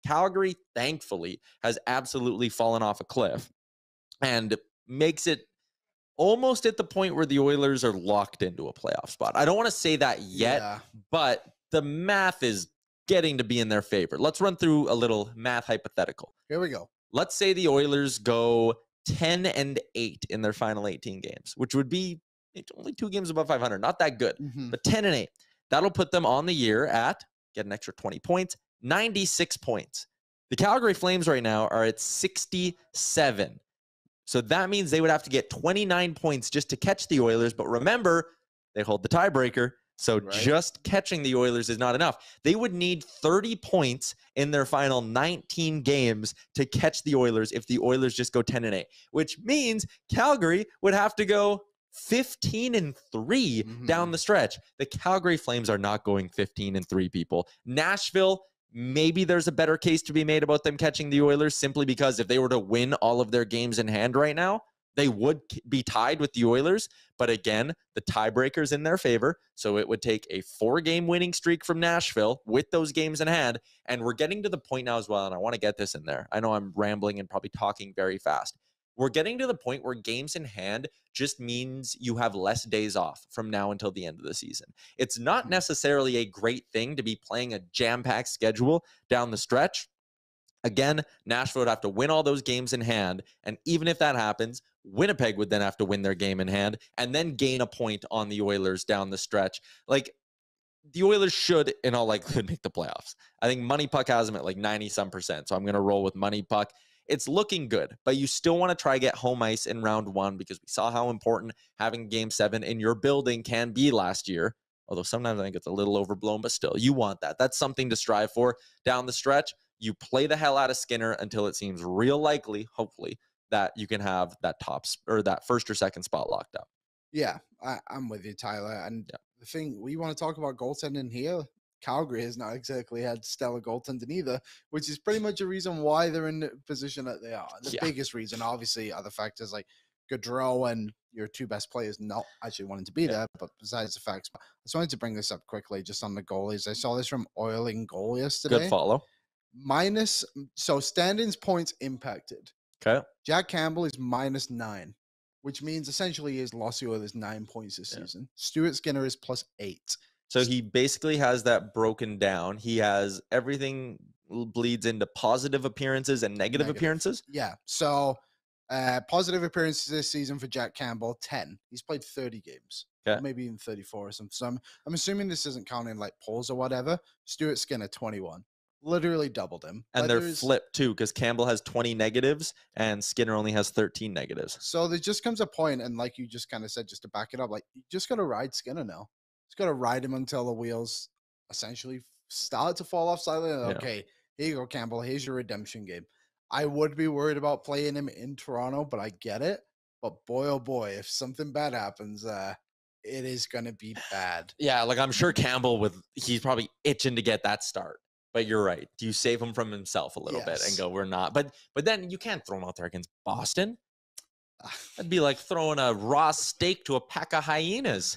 Calgary, thankfully, has absolutely fallen off a cliff and makes it almost at the point where the Oilers are locked into a playoff spot. I don't want to say that yet, but the math is getting to be in their favor. Let's run through a little math hypothetical. Here we go. Let's say the Oilers go 10-8 in their final 18 games, which would be only 2 games above 500. Not that good, but 10-8. That'll put them on the year at, get an extra 20 points, 96 points. The Calgary Flames right now are at 67. So that means they would have to get 29 points just to catch the Oilers. But remember, they hold the tiebreaker. So just catching the Oilers is not enough. They would need 30 points in their final 19 games to catch the Oilers if the Oilers just go 10-8, which means Calgary would have to go 15-3 down the stretch. The Calgary Flames are not going 15-3, people. Nashville, maybe there's a better case to be made about them catching the Oilers simply because if they were to win all of their games in hand right now, they would be tied with the Oilers. But again, the tiebreaker's in their favor. So it would take a 4-game winning streak from Nashville with those games in hand. And we're getting to the point now as well, and I want to get this in there. I know I'm rambling and probably talking very fast. We're getting to the point where games in hand just means you have less days off from now until the end of the season. It's not necessarily a great thing to be playing a jam-packed schedule down the stretch. Again, Nashville would have to win all those games in hand, and even if that happens, Winnipeg would then have to win their game in hand and then gain a point on the Oilers down the stretch. Like, the Oilers should, in all likelihood, make the playoffs. I think Money Puck has them at like 90-some%, so I'm going to roll with Money Puck. It's looking good, but you still want to try to get home ice in round 1 because we saw how important having Game 7 in your building can be last year. Although sometimes I think it's a little overblown, but still, you want that. That's something to strive for down the stretch. You play the hell out of Skinner until it seems real likely, hopefully, that you can have that that first or second spot locked up. Yeah, I'm with you, Tyler. And the thing, we want to talk about goaltending here. Calgary has not exactly had stellar goaltending either, which is pretty much a reason why they're in the position that they are. The biggest reason, obviously, other factors like Gaudreau and your 2 best players not actually wanting to be there, but besides the facts, I just wanted to bring this up quickly just on the goalies. I saw this from Oil and Goal yesterday. Good follow. So standings points impacted. Okay. Jack Campbell is -9, which means essentially he has lost the Oilers 9 points this season. Stuart Skinner is +8. So he basically has that broken down. He has everything bleeds into positive appearances and negative appearances. Yeah. So positive appearances this season for Jack Campbell, 10. He's played 30 games. Okay. Maybe even 34 or something. So I'm assuming this isn't counting like polls or whatever. Stuart Skinner, 21. Literally doubled him. And they're flipped too, because Campbell has 20 negatives and Skinner only has 13 negatives. So there just comes a point, and like you just kind of said, just to back it up, like you just got to ride Skinner now. Just got to ride him until the wheels essentially start to fall off slightly. Okay, here you go, Campbell. Here's your redemption game. I would be worried about playing him in Toronto, but I get it. But boy, oh boy, if something bad happens, it is going to be bad. Yeah, like I'm sure Campbell he's probably itching to get that start. But you're right. Do you save him from himself a little bit and go, we're not? But then you can't throw him out there against Boston. That'd be like throwing a raw steak to a pack of hyenas.